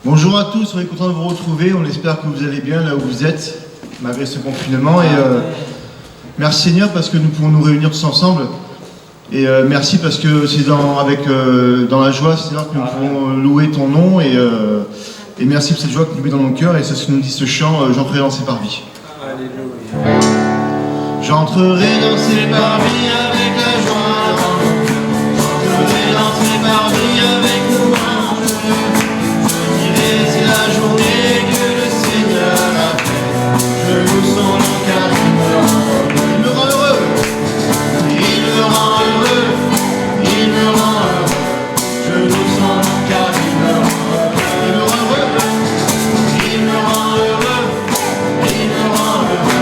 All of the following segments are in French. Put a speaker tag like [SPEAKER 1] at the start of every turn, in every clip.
[SPEAKER 1] Bonjour à tous, on est content de vous retrouver, on espère que vous allez bien là où vous êtes, malgré ce confinement. Et merci Seigneur parce que nous pouvons nous réunir tous ensemble. Et merci parce que c'est dans la joie, Seigneur, que nous pouvons louer ton nom. Et merci pour cette joie que tu mets dans nos cœurs. Et c'est ce que nous dit ce chant, j'entrerai dans ses parvis. Alléluia. J'entrerai dans ses parvis avec la joie. J'entrerai dans ses parvis avec louange. C'est la journée que le Seigneur a fait. Je loue son nom car il me rend heureux. Il me rend heureux. Il me rend heureux. Je loue son nom car il me rend heureux. Il me rend heureux. Il me rend heureux. Il me rend heureux.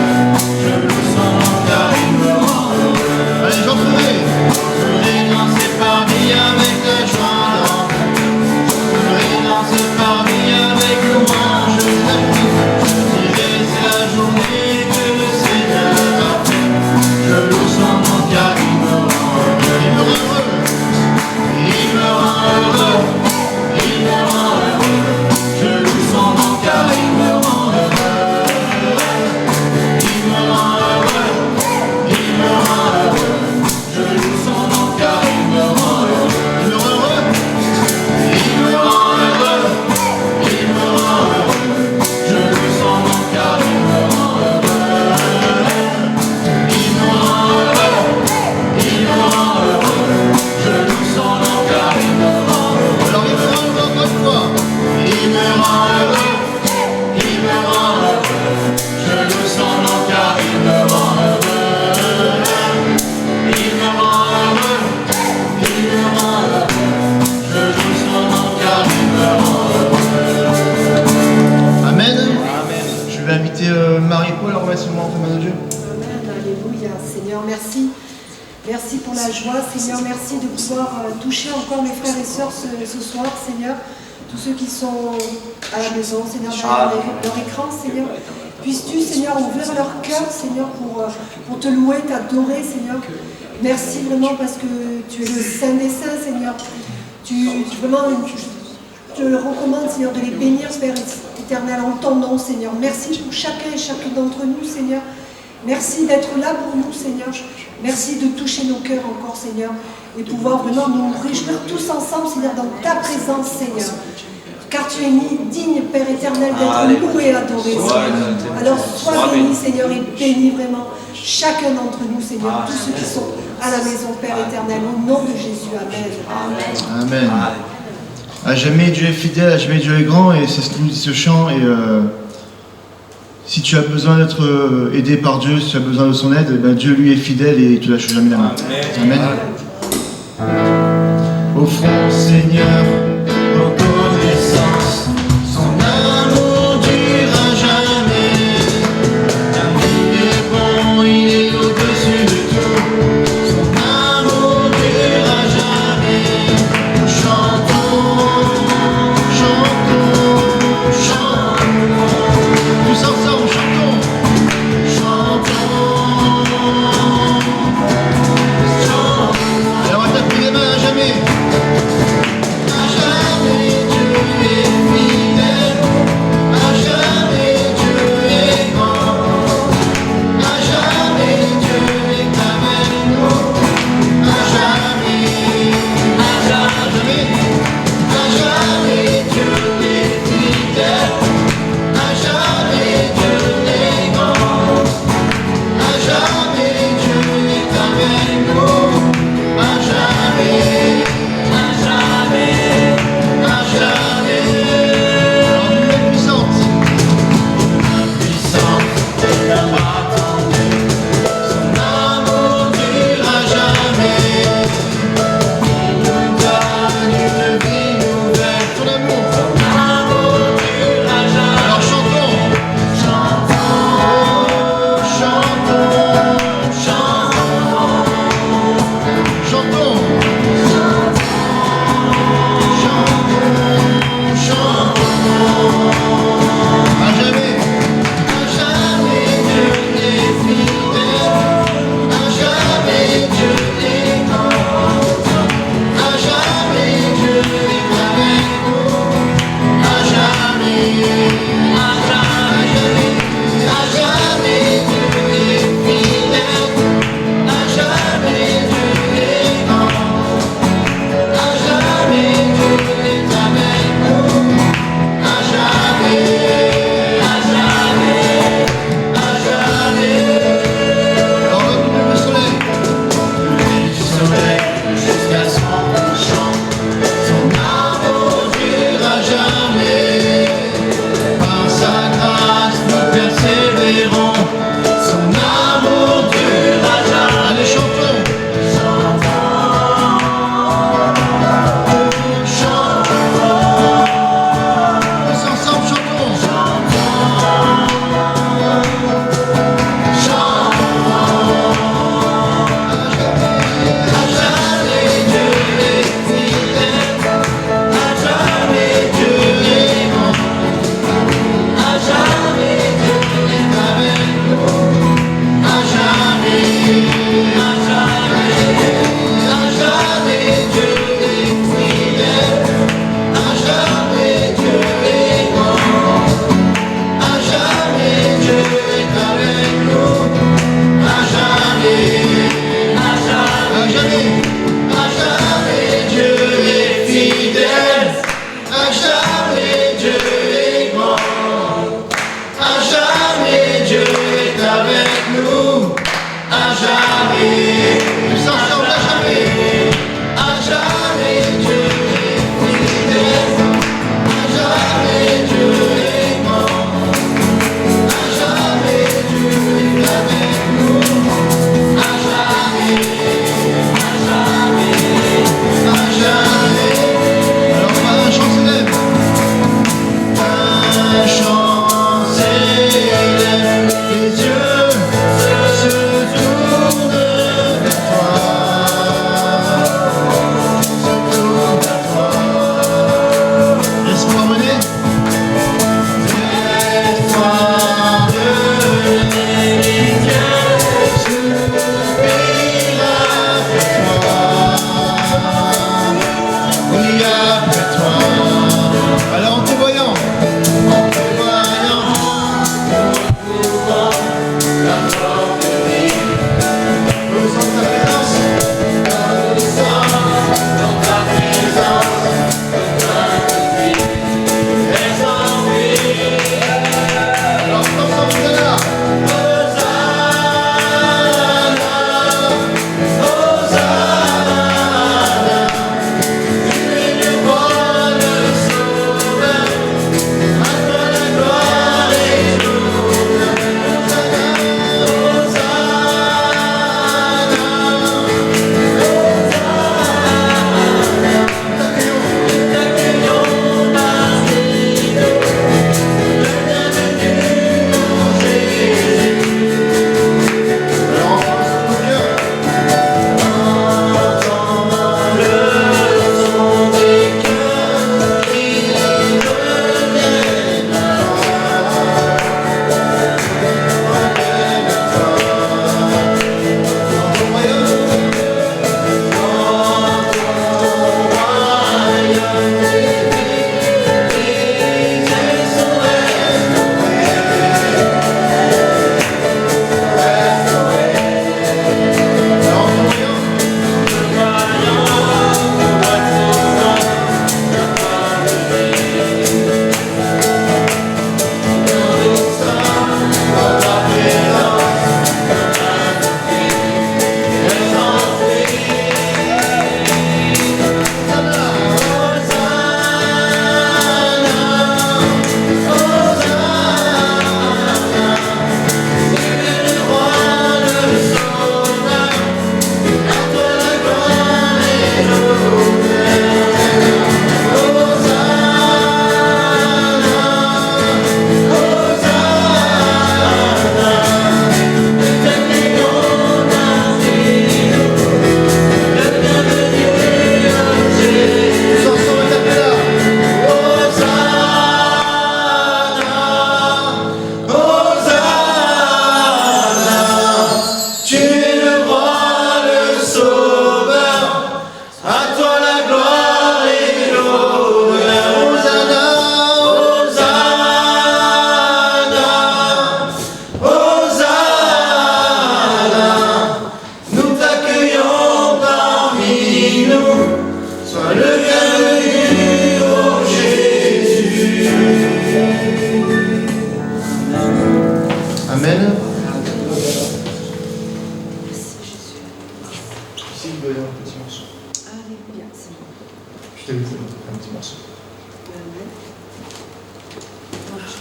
[SPEAKER 1] Je loue son nom car il me rend heureux. Allez, j'entrerai dans ses parvis avec la joie. Dans ses parvis avec louange, je dirai c'est la journée que le Seigneur a fait. Je loue son nom car il me rend heureux. Il me rend heureux. Il me rend heureux. Je loue son nom car il me rend heureux. Il me rend heureux. Il me rend heureux. Je loue son nom car il me rend heureux. Il me rend heureux. Il me rend heureux. Il me rend heureux, je loue son nom car il me rend heureux. Il me rend heureux, il me rend heureux, je loue son nom car il me rend heureux. Alors il me rend heureux encore une fois. Il me rend heureux, il me rend heureux, je loue son nom car il me rend heureux. Il me rend heureux, il me rend heureux, je loue son nom car il me rend heureux. Amen. Amen. Je vais inviter Marie-Paul à remettre son nom entre mains de Dieu.
[SPEAKER 2] Amen. Alléluia. Seigneur, merci. Merci pour la joie. Seigneur, merci de pouvoir toucher encore mes frères et sœurs ce soir, Seigneur. Tous ceux qui sont à la maison, Seigneur, derrière leur écran, Seigneur. Puisses-tu, Seigneur, ouvrir leur cœur, Seigneur, pour te louer, t'adorer, Seigneur. Merci vraiment parce que tu es le Saint des Saints, Seigneur. Vraiment, je te recommande, Seigneur, de les bénir, Père éternel, en ton nom, Seigneur. Merci pour chacun et chacune d'entre nous, Seigneur. Merci d'être là pour nous, Seigneur. Merci de toucher nos cœurs encore, Seigneur, et pouvoir vraiment nous réjouir tous ensemble, Seigneur, dans ta présence, Seigneur. Car tu es digne, Père éternel, d'être loué et adoré, Seigneur. Alors sois béni, Seigneur, et bénis vraiment chacun d'entre nous, Seigneur, tous ceux qui sont à la maison, Père éternel, au nom de Jésus. Amen.
[SPEAKER 1] Amen. À jamais Dieu est fidèle, à jamais Dieu est grand, et c'est ce que nous dit ce chant. Et si tu as besoin d'être aidé par Dieu, si tu as besoin de son aide, ben Dieu lui est fidèle et il ne te lâche jamais la main. Amen. Offrons au Seigneur reconnaissance, son amour durera jamais. Car il est bon, il est au-dessus de tout, son amour durera jamais. Chantons, chantons, chantons, tous ensemble chantons, chantons, chantons. Et on va taper les mains à jamais. À jamais.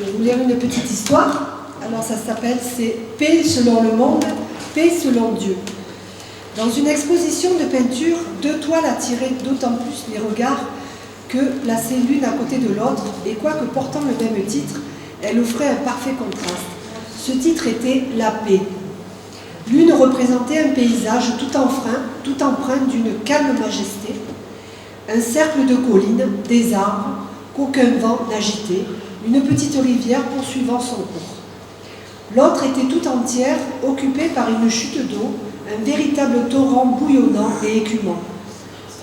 [SPEAKER 2] Je vais vous lire une petite histoire. Alors ça s'appelle « C'est paix selon le monde, paix selon Dieu ». Dans une exposition de peinture, deux toiles attiraient d'autant plus les regards que placées l'une à côté de l'autre, et quoique portant le même titre, elles offraient un parfait contraste. Ce titre était « La paix ». L'une représentait un paysage tout empreint d'une calme majesté, un cercle de collines, des arbres, qu'aucun vent n'agitait, une petite rivière poursuivant son cours. L'autre était tout entière occupée par une chute d'eau, un véritable torrent bouillonnant et écumant.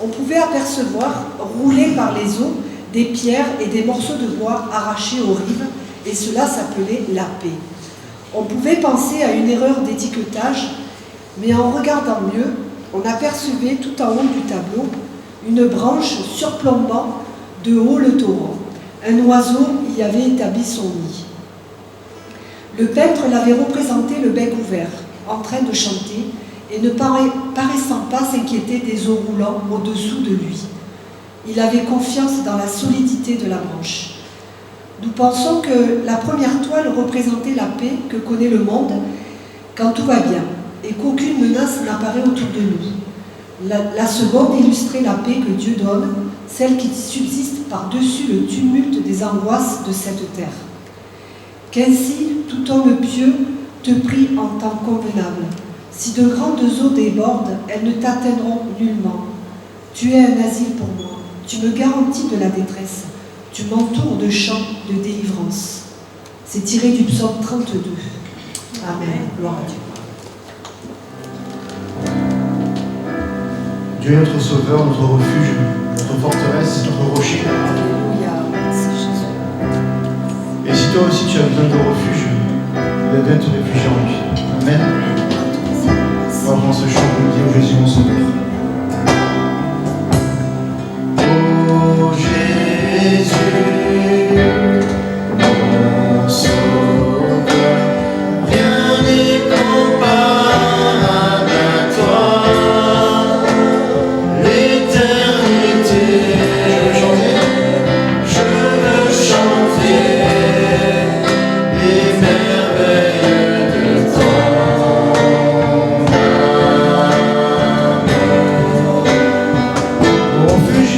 [SPEAKER 2] On pouvait apercevoir, roulés par les eaux, des pierres et des morceaux de bois arrachés aux rives, et cela s'appelait la paix. On pouvait penser à une erreur d'étiquetage, mais en regardant mieux, on apercevait tout en haut du tableau une branche surplombant de haut le torrent. Un oiseau y avait établi son nid. Le peintre l'avait représenté le bec ouvert, en train de chanter, et ne paraissant pas s'inquiéter des eaux roulant au-dessous de lui. Il avait confiance dans la solidité de la branche. Nous pensons que la première toile représentait la paix que connaît le monde quand tout va bien, et qu'aucune menace n'apparaît autour de nous. La seconde illustrait la paix que Dieu donne, celle qui subsiste par-dessus le tumulte des angoisses de cette terre. Qu'ainsi, tout homme pieux te prie en temps convenable. Si de grandes eaux débordent, elles ne t'atteindront nullement. Tu es un asile pour moi, tu me garantis de la détresse, tu m'entoures de chants de délivrance. C'est tiré du psaume 32. Amen. Gloire à Dieu.
[SPEAKER 1] Dieu est notre sauveur, notre refuge, notre forteresse, notre rocher.
[SPEAKER 2] Alléluia. Merci Jésus.
[SPEAKER 1] Et si toi aussi tu as besoin de refuge, il a bien te réfugier en lui. Amen. On va prendre ce chant pour dire Jésus mon sauveur. Oh Jésus, mon sauveur, rien n'est comparable à toi. L'éternité, je veux chanter les merveilles de ton amour. Mon refuge,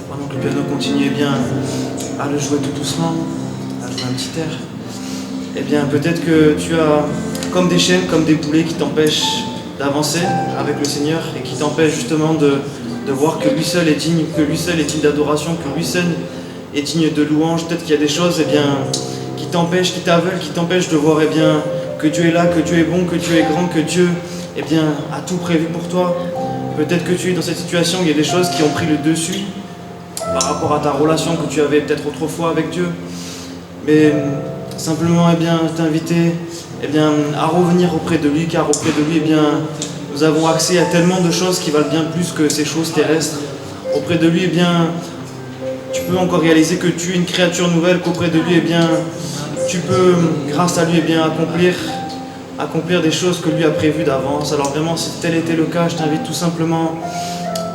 [SPEAKER 3] Pendant que le piano continue bien à le jouer tout doucement, à jouer un petit air, eh bien peut-être que tu as comme des chaînes, comme des boulets qui t'empêchent d'avancer avec le Seigneur et qui t'empêchent justement de voir que lui seul est digne, d'adoration, que lui seul est digne de louange. Peut-être qu'il y a des choses qui t'empêchent, qui t'aveuglent, qui t'empêchent de voir que Dieu est là, que Dieu est bon, que Dieu est grand, que Dieu a tout prévu pour toi. Peut-être que tu es dans cette situation où il y a des choses qui ont pris le dessus par rapport à ta relation que tu avais peut-être autrefois avec Dieu. Mais simplement t'inviter à revenir auprès de lui, car auprès de lui nous avons accès à tellement de choses qui valent bien plus que ces choses terrestres. Auprès de lui tu peux encore réaliser que tu es une créature nouvelle, qu'auprès de lui tu peux grâce à lui accomplir des choses que lui a prévues d'avance. Alors vraiment, si tel était le cas, je t'invite tout simplement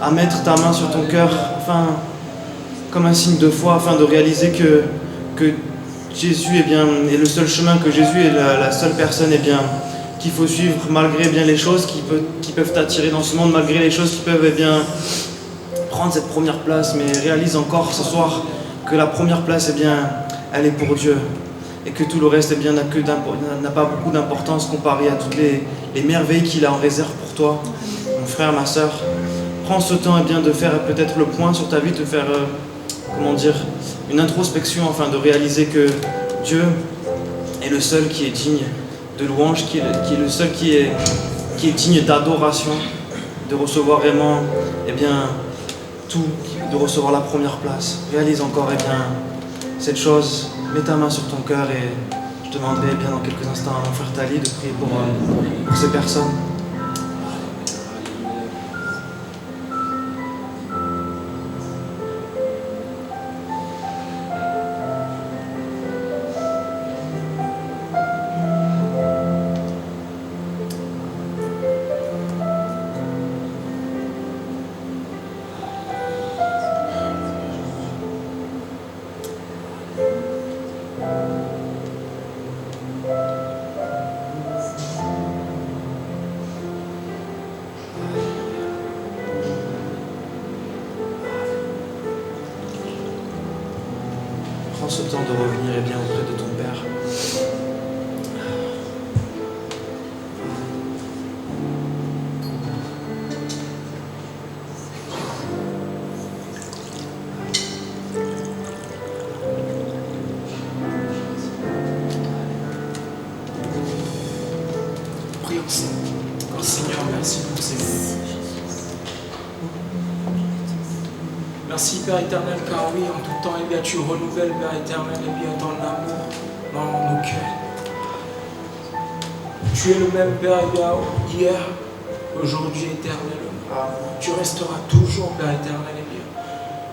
[SPEAKER 3] à mettre ta main sur ton cœur, comme un signe de foi, afin de réaliser que Jésus est le seul chemin, que Jésus est la seule personne qu'il faut suivre, malgré les choses qui peuvent t'attirer dans ce monde, malgré les choses qui peuvent prendre cette première place. Mais réalise encore ce soir que la première place elle est pour Dieu, et que tout le reste n'a pas beaucoup d'importance comparé à toutes les merveilles qu'il a en réserve pour toi. Mon frère, ma soeur, prends ce temps de faire peut-être le point sur ta vie, de faire une introspection, afin de réaliser que Dieu est le seul qui est digne de louange, qui est le seul qui est digne d'adoration, de recevoir vraiment tout, de recevoir la première place. Réalise encore cette chose, mets ta main sur ton cœur, et je demanderai dans quelques instants à mon frère Tali de prier pour ces personnes. Prends ce temps de revenir auprès de ton Père.
[SPEAKER 4] Prions. Oh Seigneur, merci pour ces mots. Merci Père éternel, car oui, en tout temps, tu renouvelles, Père éternel, ton amour dans nos cœurs. Tu es le même Père hier, aujourd'hui, éternellement. Tu resteras toujours, Père éternel,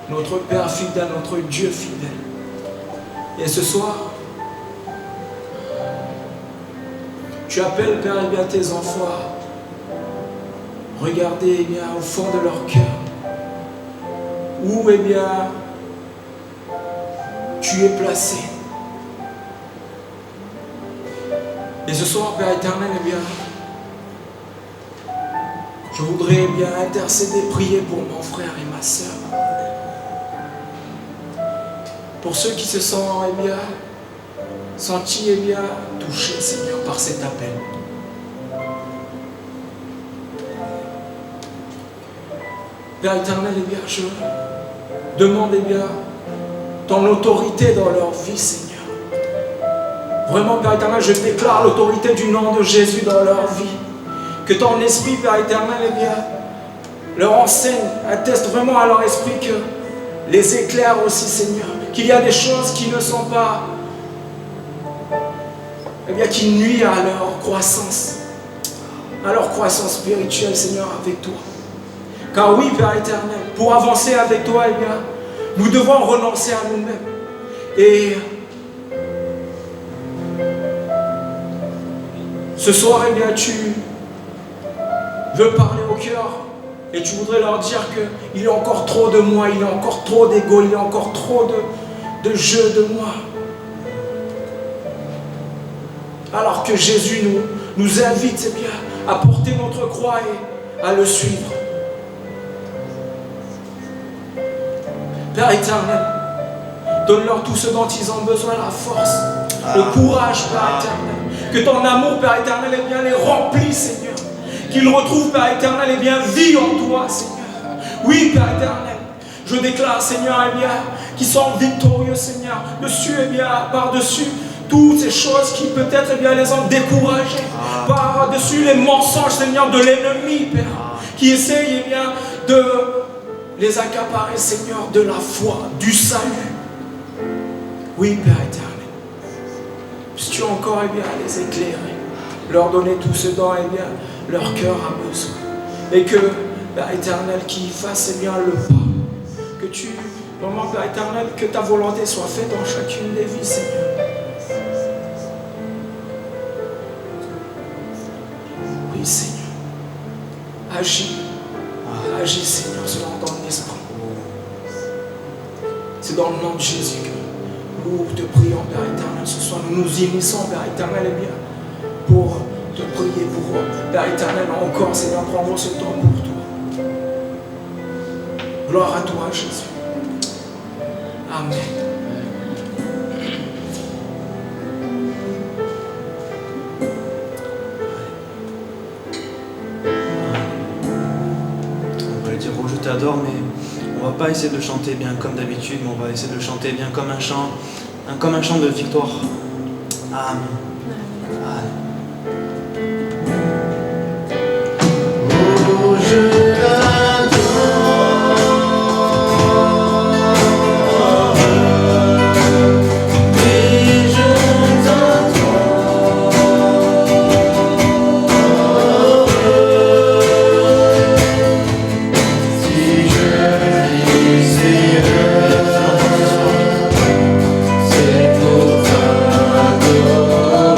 [SPEAKER 4] notre Père fidèle, notre Dieu fidèle. Et ce soir, tu appelles, Père, tes enfants à regarder au fond de leur cœur, où tu es placé. Et ce soir, Père éternel, je voudrais intercéder, prier pour mon frère et ma soeur. Pour ceux qui se sont sentis touchés, Seigneur, par cet appel. Père éternel, je demande ton autorité dans leur vie, Seigneur. Vraiment, Père éternel, je déclare l'autorité du nom de Jésus dans leur vie. Que ton esprit, Père éternel, leur enseigne, atteste vraiment à leur esprit, que les éclaire aussi, Seigneur. Qu'il y a des choses qui ne sont pas, qui nuisent à leur croissance spirituelle, Seigneur, avec toi. Car oui, Père éternel, pour avancer avec toi, nous devons renoncer à nous-mêmes. Et ce soir, veut parler au cœur et tu voudrais leur dire qu'il y a encore trop de moi, il y a encore trop d'ego, il y a encore trop de jeu de moi. Alors que Jésus nous invite, eh bien, à porter notre croix et à le suivre. Père éternel, donne-leur tout ce dont ils ont besoin, la force, le courage, Père éternel. Que ton amour, Père éternel, eh bien, les remplit, Seigneur. Qu'ils retrouvent, Père éternel, eh bien, vie en toi, Seigneur. Oui, Père éternel, je déclare, Seigneur, eh bien, qu'ils sont victorieux, Seigneur, dessus, eh bien, par-dessus toutes ces choses qui peut-être, eh bien, les ont découragés, par-dessus les mensonges, Seigneur, de l'ennemi, Père, qui essaye, eh bien, de les accaparer, Seigneur, de la foi, du salut. Oui, Père éternel, puisses-tu encore, eh bien, les éclairer, leur donner tout ce dont, eh bien, leur cœur a besoin. Et que, Père éternel, qu'ils fassent, eh bien, le pas. Que tu, vraiment, Père éternel, que ta volonté soit faite dans chacune des vies, Seigneur. Oui, Seigneur. Agis. Agis, Seigneur, selon ton esprit. C'est dans le nom de Jésus que nous te prions, Père éternel, ce soir. Nous nous unissons, Père éternel, eh bien, pour te prier pour Père éternel, encore, Seigneur, prends ce temps pour toi. Gloire à toi, Jésus. Amen.
[SPEAKER 3] On peut le dire, oh, je t'adore, mais on va pas essayer de chanter bien comme d'habitude, mais on va essayer de chanter bien comme un chant de victoire. Amen. Amen.
[SPEAKER 5] C'est pour ta gloire.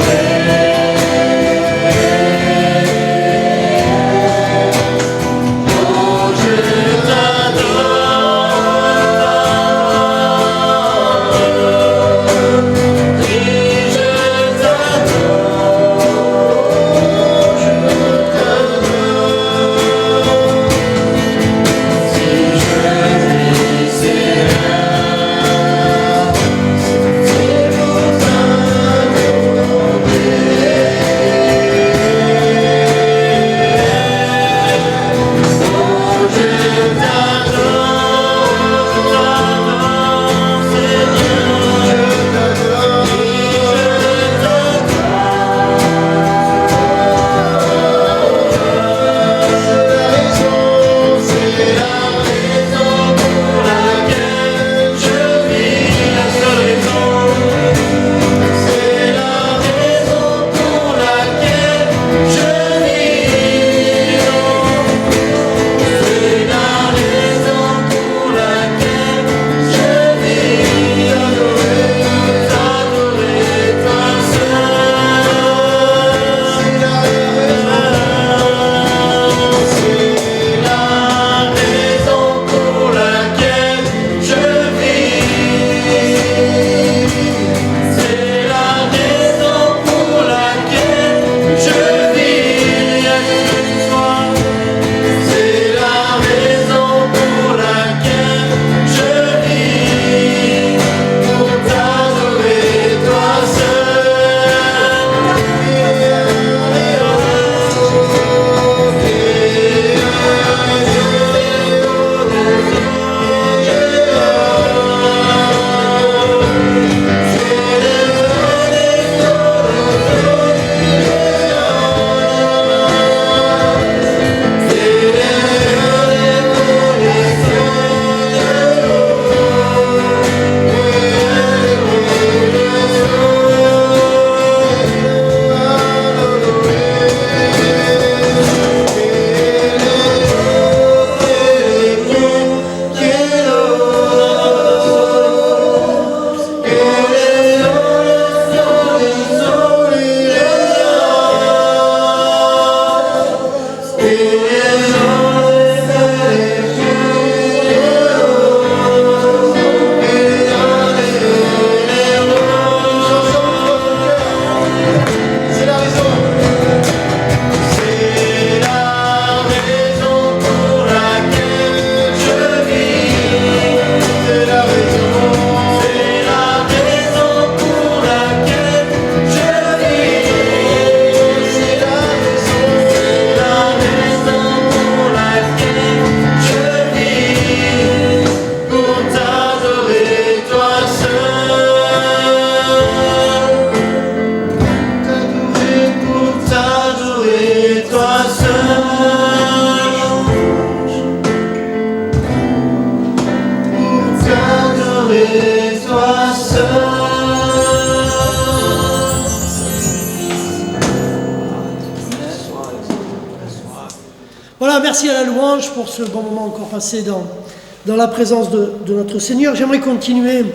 [SPEAKER 5] merci à la louange pour ce bon moment encore passé dans la présence de notre Seigneur. J'aimerais continuer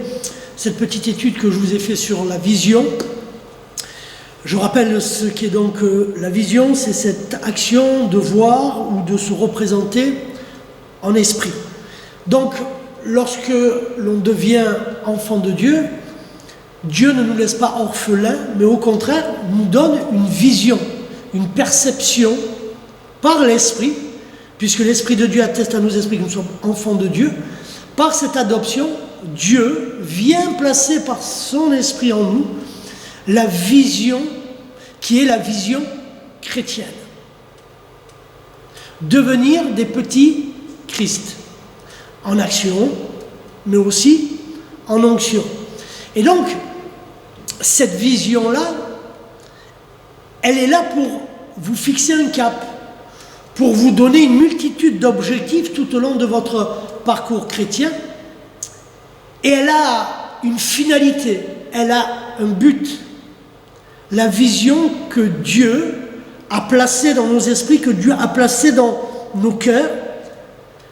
[SPEAKER 5] cette petite étude que je vous ai faite sur la vision. Je rappelle ce qu'est donc la vision, c'est cette action de voir ou de se représenter en esprit. Donc, lorsque l'on devient enfant de Dieu, Dieu ne nous laisse pas orphelins, mais au contraire nous donne une vision, une perception par l'Esprit, puisque l'Esprit de Dieu atteste à nos esprits que nous sommes enfants de Dieu. Par cette adoption, Dieu vient placer par son Esprit en nous la vision qui est la vision chrétienne. Devenir des petits Christ, en action, mais aussi en onction. Et donc, cette vision-là, elle est là pour vous fixer un cap, pour vous donner une multitude d'objectifs tout au long de votre parcours chrétien. Et elle a une finalité, elle a un but. La vision que Dieu a placée dans nos esprits, que Dieu a placée dans nos cœurs,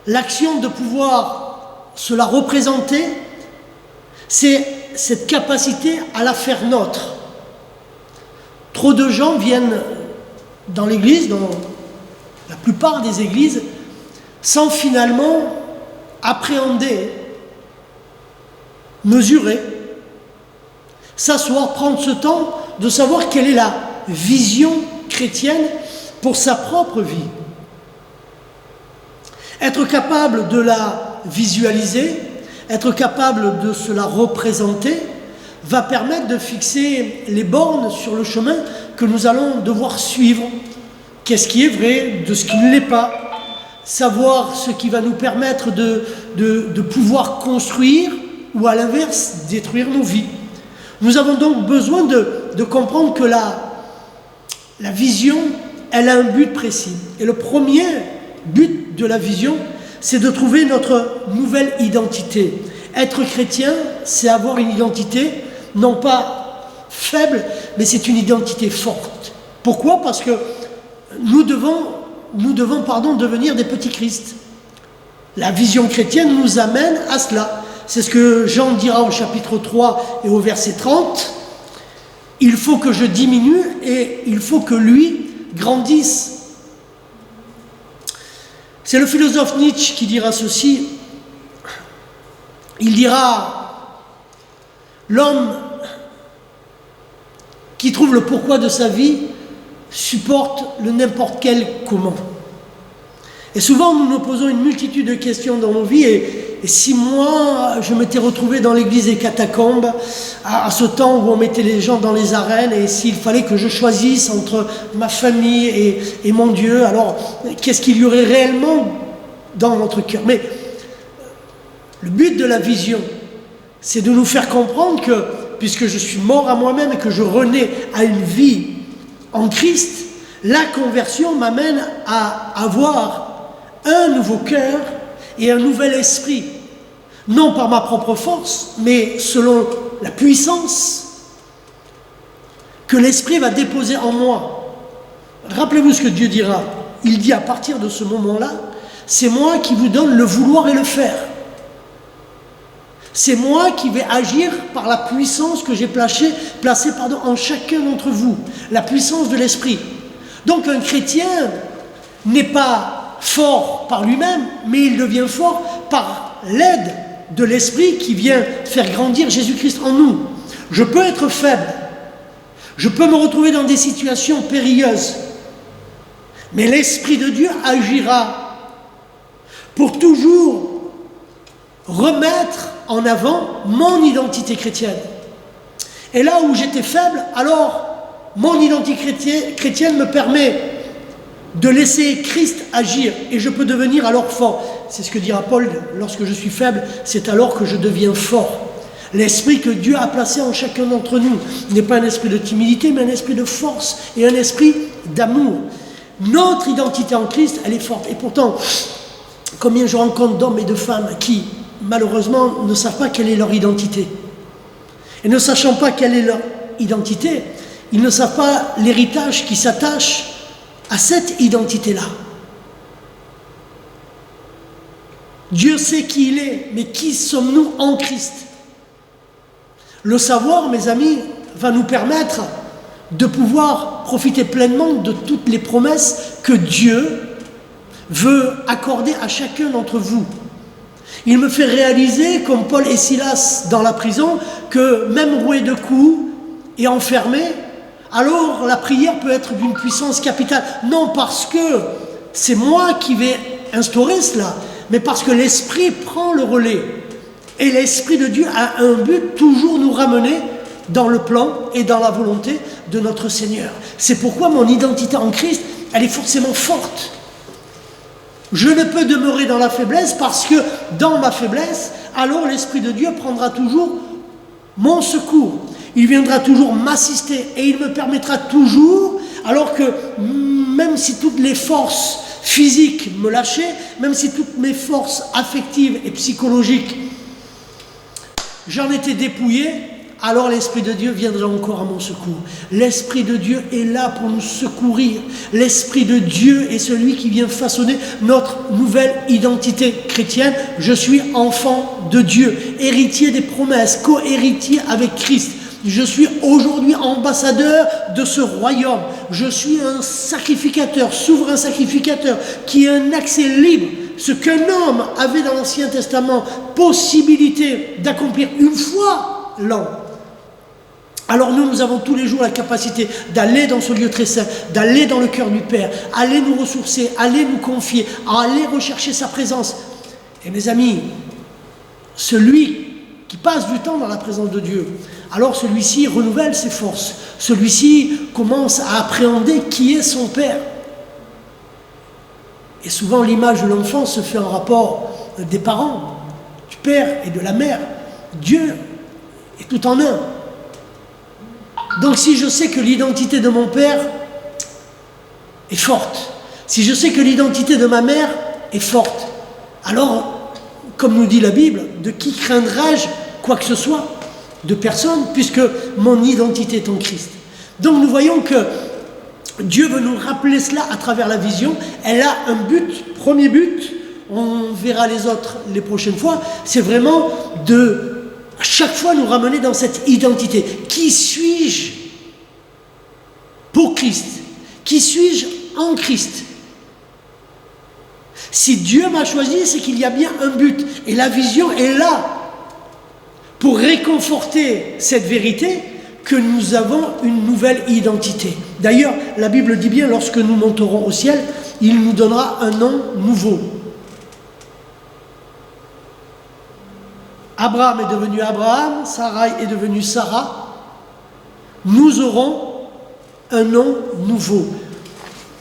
[SPEAKER 5] l'action de pouvoir se la représenter, c'est cette capacité à la faire nôtre. Trop de gens viennent dans l'église, dans la plupart des églises, sans finalement appréhender, mesurer, s'asseoir, prendre ce temps de savoir quelle est la vision chrétienne pour sa propre vie. Être capable de la visualiser, être capable de se la représenter, va permettre de fixer les bornes sur le chemin que nous allons devoir suivre. Qu'est-ce qui est vrai, de ce qui ne l'est pas. Savoir ce qui va nous permettre de pouvoir construire ou à l'inverse, détruire nos vies. Nous avons donc besoin de comprendre que la vision, elle a un but précis. Et le premier but de la vision, c'est de trouver notre nouvelle identité. Être chrétien, c'est avoir une identité, non pas faible, mais c'est une identité forte. Pourquoi ? Parce que nous devons devenir des petits Christ. La vision chrétienne nous amène à cela. C'est ce que Jean dira au chapitre 3 et au verset 30. Il faut que je diminue et il faut que lui grandisse. C'est le philosophe Nietzsche qui dira ceci. Il dira, l'homme qui trouve le pourquoi de sa vie supporte le n'importe quel comment. Et souvent nous nous posons une multitude de questions dans nos vies et si moi je m'étais retrouvé dans l'église des catacombes à ce temps où on mettait les gens dans les arènes et s'il fallait que je choisisse entre ma famille et mon Dieu, alors qu'est-ce qu'il y aurait réellement dans notre cœur? Mais le but de la vision, c'est de nous faire comprendre que puisque je suis mort à moi-même et que je renais à une vie en Christ, la conversion m'amène à avoir un nouveau cœur et un nouvel esprit. Non par ma propre force, mais selon la puissance que l'esprit va déposer en moi. Rappelez-vous ce que Dieu dira. Il dit à partir de ce moment-là, c'est moi qui vous donne le vouloir et le faire. C'est moi qui vais agir par la puissance que j'ai placée en chacun d'entre vous. La puissance de l'esprit. Donc un chrétien n'est pas fort par lui-même, mais il devient fort par l'aide de l'esprit qui vient faire grandir Jésus-Christ en nous. Je peux être faible. Je peux me retrouver dans des situations périlleuses. Mais l'Esprit de Dieu agira pour toujours remettre en avant mon identité chrétienne. Et là où j'étais faible, alors mon identité chrétienne me permet de laisser Christ agir et je peux devenir alors fort. C'est ce que dira Paul, lorsque je suis faible, c'est alors que je deviens fort. L'esprit que Dieu a placé en chacun d'entre nous n'est pas un esprit de timidité, mais un esprit de force et un esprit d'amour. Notre identité en Christ, elle est forte. Et pourtant, combien je rencontre d'hommes et de femmes qui, malheureusement, ne savent pas quelle est leur identité. Et ne sachant pas quelle est leur identité, ils ne savent pas l'héritage qui s'attache à cette identité-là. Dieu sait qui il est, mais qui sommes-nous en Christ? Le savoir, mes amis, va nous permettre de pouvoir profiter pleinement de toutes les promesses que Dieu veut accorder à chacun d'entre vous. Il me fait réaliser, comme Paul et Silas dans la prison, que même roué de coups et enfermé, alors la prière peut être d'une puissance capitale. Non parce que c'est moi qui vais instaurer cela, mais parce que l'Esprit prend le relais. Et l'Esprit de Dieu a un but, toujours nous ramener dans le plan et dans la volonté de notre Seigneur. C'est pourquoi mon identité en Christ, elle est forcément forte. Je ne peux demeurer dans la faiblesse parce que dans ma faiblesse, alors l'Esprit de Dieu prendra toujours mon secours. Il viendra toujours m'assister et il me permettra toujours, alors que même si toutes les forces physiques me lâchaient, même si toutes mes forces affectives et psychologiques, j'en étais dépouillé, alors l'Esprit de Dieu viendra encore à mon secours. L'Esprit de Dieu est là pour nous secourir. L'Esprit de Dieu est celui qui vient façonner notre nouvelle identité chrétienne. Je suis enfant de Dieu, héritier des promesses, co-héritier avec Christ. Je suis aujourd'hui ambassadeur de ce royaume. Je suis un sacrificateur, souverain sacrificateur, qui a un accès libre. Ce qu'un homme avait dans l'Ancien Testament, possibilité d'accomplir une fois l'an. Alors nous avons tous les jours la capacité d'aller dans ce lieu très saint, d'aller dans le cœur du Père, aller nous ressourcer, aller nous confier, aller rechercher sa présence. Et mes amis, celui qui passe du temps dans la présence de Dieu, alors celui-ci renouvelle ses forces. Celui-ci commence à appréhender qui est son Père. Et souvent l'image de l'enfant se fait en rapport des parents, du père et de la mère. Dieu est tout en un. Donc si je sais que l'identité de mon père est forte, si je sais que l'identité de ma mère est forte, alors, comme nous dit la Bible, de qui craindrais-je quoi que ce soit? De personne, puisque mon identité est en Christ. Donc nous voyons que Dieu veut nous rappeler cela à travers la vision. Elle a un but, premier but, on verra les autres les prochaines fois, c'est vraiment de à chaque fois nous ramener dans cette identité. Qui suis-je pour Christ? Qui suis-je en Christ? Si Dieu m'a choisi, c'est qu'il y a bien un but. Et la vision est là pour réconforter cette vérité que nous avons une nouvelle identité. D'ailleurs, la Bible dit bien, lorsque nous monterons au ciel, il nous donnera un nom nouveau. Abraham est devenu Abraham, Sarai est devenue Sarah. Nous aurons un nom nouveau.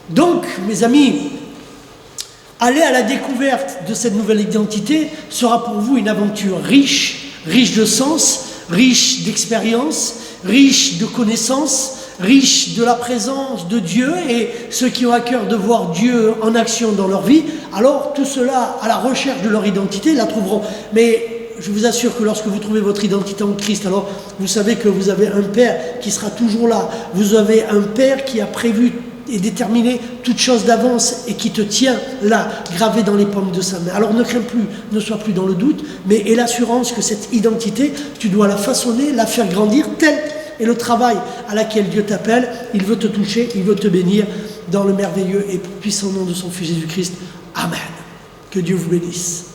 [SPEAKER 5] Donc, mes amis, aller à la découverte de cette nouvelle identité sera pour vous une aventure riche, riche de sens, riche d'expérience, riche de connaissances, riche de la présence de Dieu, et ceux qui ont à cœur de voir Dieu en action dans leur vie, alors tout cela à la recherche de leur identité la trouveront. Mais je vous assure que lorsque vous trouvez votre identité en Christ, alors vous savez que vous avez un Père qui sera toujours là. Vous avez un Père qui a prévu et déterminé toute chose d'avance et qui te tient là, gravé dans les paumes de sa main. Alors ne crains plus, ne sois plus dans le doute, mais aie l'assurance que cette identité, tu dois la façonner, la faire grandir, tel est le travail à laquelle Dieu t'appelle. Il veut te toucher, il veut te bénir dans le merveilleux et puissant nom de son Fils Jésus-Christ. Amen. Que Dieu vous bénisse.